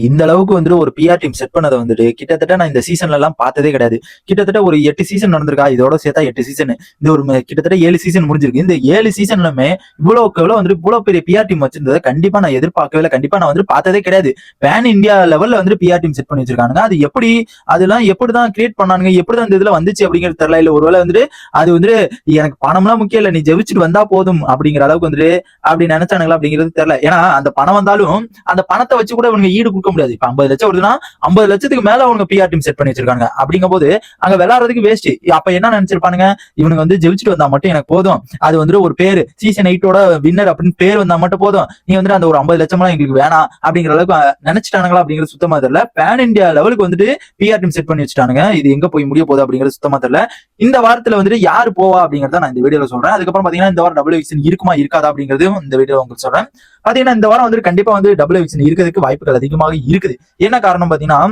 இந்த அளவுக்கு வந்துட்டு ஒரு பிஆர் டீம் செட் பண்ணதை வந்துட்டு கிட்டத்தட்ட நான் இந்த சீசன்ல எல்லாம் பார்த்ததே கிடையாது. கிட்டத்தட்ட ஒரு 8 சீசன் நடந்திருக்கா, இதோட சேர்த்தா 8 சீசன். இது ஒரு கிட்டத்தட்ட 7 சீசன் முடிஞ்சிருக்கு. இந்த 7 சீசன்லுமே இவ்வளவு வந்துட்டு இவ்வளவு பெரிய பிஆர் டீம் வச்சிருந்ததை கண்டிப்பா நான் எதிர்பார்க்கவே இல்லை. கண்டிப்பா நான் வந்து பார்த்ததே கிடையாது. பேன் இந்தியா லெவல்ல வந்து பிஆர் டீம் செட் பண்ணி வச்சிருக்காங்க. அது அதெல்லாம் எப்படிதான் கிரியேட் பண்ணானுங்க, எப்படிதான் இந்த இதுல வந்துச்சு அப்படிங்கிறது தெரியல. இல்ல ஒருவேளை வந்துட்டு அது வந்துட்டு எனக்கு பணம்லாம் முக்கியம் இல்ல, நீ ஜெயிச்சுட்டு வந்தா போதும் அப்படிங்கிற அளவுக்கு வந்துட்டு அப்படி நினைச்சானுங்களா அப்படிங்கிறது தெரியல. ஏன்னா அந்த பணம் வந்தாலும் அந்த பணத்தை வச்சு கூட இவங்க ஈடு கொடுக்க முடியாது. இப்ப 50 லட்சம் வருதுன்னா 50 லட்சத்துக்கு மேல அவங்க பிஆர் டீம் செட் பண்ணி வச்சிருக்காங்க. அப்படிங்கும் போது அங்க விளையாடுறதுக்கு வேஸ்ட். அப்ப என்ன நினைச்சிருப்பானுங்க, இவனுக்கு வந்து ஜெயிச்சுட்டு வந்தா மட்டும் எனக்கு போதும், அது வந்துட்டு ஒரு பேரு சீசன் 8ஓட வின்னர் அப்படின்னு பேர் வந்தா மட்டும் போதும், நீ வந்துட்டு அந்த ஒரு 50 லட்சம் எங்களுக்கு வேணாம் அப்படிங்கிற அளவுக்கு நினைச்சிட்டானுங்களா அப்படிங்கிறது சுத்தமா தெரியல. பேன் இந்தியா லெவலுக்கு வந்துட்டு பிஆர் டீம் செட் பண்ணி வச்சுட்டானுங்க. இது எங்க போய் முடிய போகுது அப்படிங்கிறது சுத்தமா தெரியல. இந்த வாரத்துல வந்துட்டு யாரு போவா அப்படிங்கறத நான் இந்த வீடியோல சொல்றேன். அதுக்கப்புறம் பாத்தீங்கன்னா இந்த வாரம் டபுள் எவிக்ஷன் இருக்குமா இருக்காதா அப்படிங்கிறது இந்த வீடியோ உங்களுக்கு சொல்றேன். பாத்தீங்கன்னா இந்த வாரம் வந்து கண்டிப்பா வந்து டபுள் எவிக்ஷன் இருக்கிறதுக்கு வாய்ப்புகள் அதிகமாக இருக்குது. என்ன காரணம் பாத்தீங்கன்னா,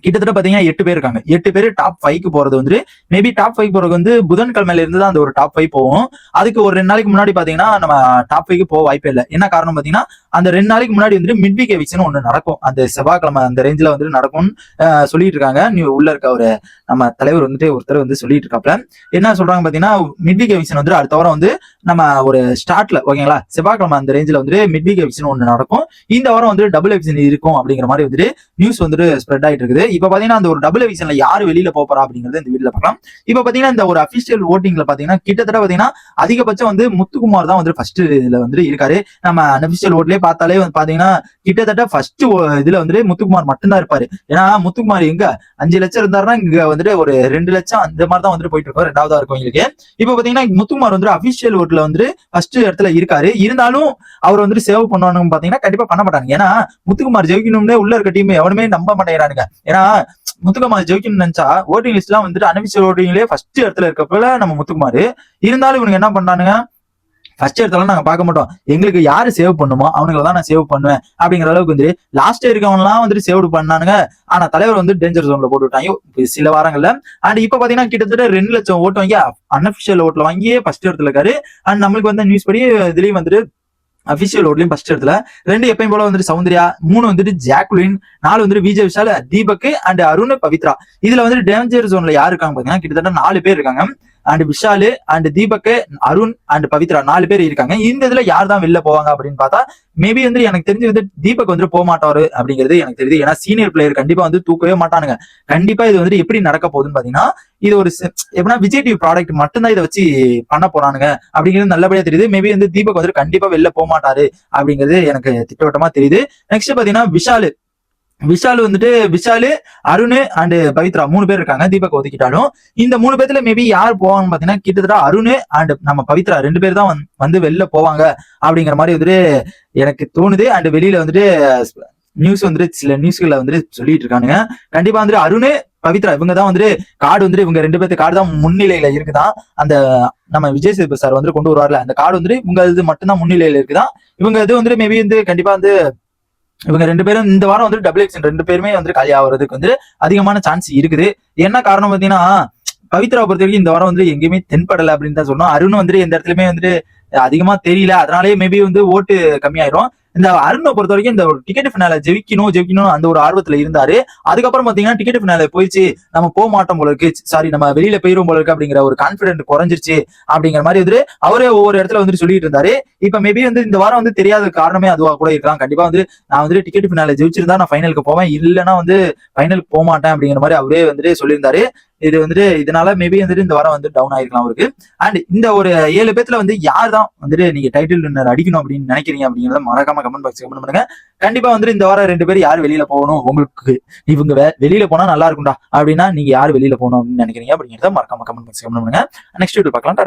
கிட்டத்தட்ட பாத்தீங்கன்னா 8 பேர் இருக்காங்க. 8 பேர் டாப் 5க்கு போறது வந்து மேபி டாப் 5 போறது வந்து புதன்கிழமையில இருந்து தான் அந்த ஒரு டாப் 5 போகும். அதுக்கு ஒரு 2 நாளைக்கு முன்னாடி பாத்தீங்கன்னா நம்ம டாப் 5க்கு போக வாய்ப்பே இல்லை. என்ன காரணம் பாத்தீங்கன்னா, அந்த 2 நாளைக்கு முன்னாடி வந்து மிட் வீக் எவிக்ஷன் ஒண்ணு நடக்கும். அந்த செவ்வாய்க்கிழமை அந்த ரேஞ்சில வந்து நடக்கும்னு சொல்லிட்டு இருக்காங்க. நீ உள்ள இருக்க ஒரு நம்ம தலைவர் வந்துட்டு ஒருத்தர் வந்து சொல்லிட்டு இருக்காப்ல. என்ன சொல்றாங்க பாத்தீங்கன்னா, மிட் வீக் எவிக்ஷன் வந்து அடுத்த வாரம் வந்து நம்ம ஒரு ஸ்டார்ட்ல ஓகேங்களா, செவ்வாய்க்கிழமை அந்த ரேஞ்சில வந்து மிட் வீக் எவிக்ஷன் ஒண்ணு நடக்கும். இந்த வாரம் வந்து டபுள் எவிக்ஷன் இருக்கும் அப்படிங்கிற மாதிரி வந்துட்டு நியூஸ் வந்துட்டு ஸ்ப்ரெட் ஆயிட்டு இருக்குது. இப்ப பாத்தீங்கன்னா அந்த ஒரு டபுள் எவிக்ஷன்ல யாரு வெளியில போறா அப்படிங்கறது இந்த வீடியோல பார்க்கலாம். இப்ப பாத்தீங்கன்னா இந்த ஒரு அபிஷியல் ஓட்டிங்ல பாத்தீங்கன்னா கிட்டத்தட்ட பாத்தீங்கன்னா அதிகபட்சம் வந்து முத்துக்குமார் தான் வந்து ஃபர்ஸ்ட் இதுல வந்து இருக்காரு. நம்ம அபிஷியல் ஓட்லயே பார்த்தாலே வந்து பாத்தீங்கன்னா கிட்டத்தட்ட ஃபர்ஸ்ட் இதுல வந்து முத்துக்குமார் மட்டும்தான் இருப்பாரு. ஏன்னா முத்துக்குமார் எங்க 5 லட்சம் இருந்தாருன்னா இங்க வந்துட்டு ஒரு 2 லட்சம் அந்த மாதிரி தான் வந்துட்டு போயிட்டு இருக்கோம். ரெண்டாவதா இருக்கும் எங்களுக்கு. இப்ப பாத்தீங்கன்னா முத்துக்குமார் வந்து அபிஷியல் ஓட்ல வந்து ஃபர்ஸ்ட் இடத்துல இருக்காரு. இருந்தாலும் அவர் வந்து சேவ் பண்ணணும் பாத்தீங்கன்னா கண்டிப்பா பண்ண மாட்டாங்க. ஏன்னா முத்துக்குமார் ஜெயிக்கணும்னே உள்ள இருக்க டீம் எவனுமே நம்ப மாட்டேங்கிறானுங்க. ஏன்னா முத்துக்குமார் ஜெயிக்கணும்னு நினைச்சா ஓட்டிங் லிஸ்ட் எல்லாம் வந்துட்டு அன்அபிஷியல் ஓட்டிங்லயே ஃபர்ஸ்ட் இடத்துல இருக்கப்பல நம்ம முத்துக்குமார். இருந்தாலும் இவனுங்க என்ன பண்றானுங்க, ஃபர்ஸ்ட் இடத்துல நாங்க பார்க்க மாட்டோம், எங்களுக்கு யாரு சேவ் பண்ணுமோ அவனுங்களை தான் நான் சேவ் பண்ணுவேன் அப்படிங்கிற அளவுக்கு வந்து லாஸ்ட் இருக்கவன்லாம் வந்துட்டு சேவ் பண்ணானுங்க. ஆனா தலைவர் வந்து டேஞ்சர் ஜோன்ல போட்டு விட்டாங்க சில வாரங்கள்ல. அண்ட் இப்ப பாத்தீங்கன்னா கிட்டத்தட்ட 2 லட்சம் ஓட்டு வாங்கி அன்அபிஷியல் ஓட்டுல வாங்கியே ஃபர்ஸ்ட் இடத்துல இருக்காரு. அண்ட் நம்மளுக்கு வந்து நியூஸ் படி இதுலயும் வந்துட்டு அபிஷியல் ஓட்லயும் ஃபர்ஸ்ட் இடத்துல 2 எப்பயும் போல வந்துட்டு சௌந்தர்யா, 3 வந்துட்டு ஜாக்குலின், 4 வந்துட்டு விஜய் விஷால், தீபக் அண்ட் அருண், பவித்ரா. இதுல வந்துட்டு டேஞ்சர் ஜோன்ல யாரு இருக்காங்க பாத்தீங்கன்னா கிட்டத்தட்ட 4 பேர் இருக்காங்க. And Vishal and Deepak, Arun and Pavithra 4 பேர் இருக்காங்க. இந்த இதுல யார் தான் வெளில போவாங்க அப்படின்னு பார்த்தா மேபி வந்து எனக்கு தெரிஞ்சு வந்து தீபக் வந்து போக மாட்டாரு அப்படிங்கிறது எனக்கு தெரியுது. ஏன்னா சீனியர் பிளேயர் கண்டிப்பா வந்து தூக்கவே மாட்டானுங்க. கண்டிப்பா இது வந்து எப்படி நடக்க போகுதுன்னு பாத்தீங்கன்னா, இது ஒரு எப்படின்னா விஜய் டிவி ப்ராடக்ட் மட்டும்தான் இதை வச்சு பண்ண போறானுங்க அப்படிங்கிறது நல்லபடியா தெரியுது. மேபி வந்து தீபக் வந்து கண்டிப்பா வெளில போக மாட்டாரு அப்படிங்கிறது எனக்கு திட்டவட்டமா தெரியுது. நெக்ஸ்ட் பாத்தீங்கன்னா விஷால் வந்துட்டு விஷாலு, அருண் அண்ட் பவித்ரா 3 பேர் இருக்காங்க. தீபக் ஒதுக்கிட்டாலும் இந்த 3 பேர்ல மேபி யார் போவாங்க பாத்தீங்கன்னா கிட்டத்தட்ட அருண் அண்ட் நம்ம பவித்ரா 2 பேர் தான் வந்து வெளில போவாங்க அப்படிங்கிற மாதிரி வந்துட்டு எனக்கு தோணுது. அண்ட் வெளியில வந்துட்டு நியூஸ் வந்துட்டு சில நியூஸ்களை வந்துட்டு சொல்லிட்டு இருக்கானுங்க. கண்டிப்பா வந்துட்டு அருண், பவித்ரா இவங்க தான் வந்துட்டு கார்டு வந்துட்டு இவங்க 2 பேர்த்து கார்டு தான் முன்னிலையில இருக்குதான். அந்த நம்ம விஜய் சேதுபதி சார் வந்து கொண்டு வருவார்ல, அந்த கார்டு வந்துட்டு இவங்க இது மட்டும்தான் முன்னிலையில இருக்குதான். இவங்க இது வந்துட்டு மேபி வந்து கண்டிப்பா வந்து இவங்க 2 பேரும் இந்த வாரம் வந்து டபுள் எக்ஷன் 2 பேருமே வந்து காலி ஆகிறதுக்கு வந்து அதிகமான சான்ஸ் இருக்குது. என்ன காரணம் பாத்தீங்கன்னா, பவித்ராவை பொறுத்த வரைக்கும் இந்த வாரம் வந்து எங்கேயுமே தென்படலை அப்படின்னு தான் சொன்னோம். அருண் வந்துட்டு எந்த இடத்துலயுமே வந்துட்டு அதிகமா தெரியல. அதனாலேயே மேபி வந்து ஓட்டு கம்மியாயிரும். இந்த அருணை பொறுத்த வரைக்கும் இந்த ஒரு டிக்கெட் ஃபினால ஜெயிக்கணும் அந்த ஒரு ஆர்வத்துல இருந்தாரு. அதுக்கப்புறம் பாத்தீங்கன்னா டிக்கெட் ஃபினால போயிடுச்சு, நம்ம போக மாட்டோம் போல இருக்கு, சாரி நம்ம வெளியில போயிரும் போல இருக்கு அப்படிங்கிற ஒரு கான்பிடன்ட் குறைஞ்சிருச்சு அப்படிங்கிற மாதிரி வந்து அவரே ஒவ்வொரு இடத்துல வந்து சொல்லிட்டு இருந்தாரு. இப்ப மேபி வந்து இந்த வாரம் வந்து தெரியாத காரணமே அதுவா கூட இருக்கலாம். கண்டிப்பா வந்து நான் வந்து டிக்கெட் ஃபினால ஜெயிச்சிருந்தா நான் ஃபைனலுக்கு போவேன், இல்லைன்னா வந்து ஃபைனலுக்கு போக மாட்டேன் அப்படிங்கிற மாதிரி அவரே வந்துட்டு சொல்லியிருந்தாரு. இது வந்துட்டு இதனால மேபி வந்துட்டு இந்த வாரம் வந்து டவுன் ஆயிருக்கலாம் அவருக்கு. அண்ட் இந்த ஒரு 7 பேர்த்துல வந்து யார் தான் வந்துட்டு நீங்க டைட்டில் வின்னர் அடிக்கணும் அப்படின்னு நினைக்கிறீங்க அப்படிங்கறத மறக்காம கமெண்ட் பாக்ஸ் கமெண்ட் பண்ணுங்க. கண்டிப்பா வந்துட்டு இந்த வாரம் 2 பேர் யார் வெளியில போகணும், உங்களுக்கு இவங்க வெளியில போனா நல்லா இருக்கும்டா அப்படின்னா நீங்க யார் வெளியில போகணும் அப்படின்னு நினைக்கிறீங்க அப்படிங்கறத மறக்காம கமெண்ட் பாக்ஸ் கமெண்ட் பண்ணுங்க. நெக்ஸ்ட் வீடியோ பார்க்கலாம்.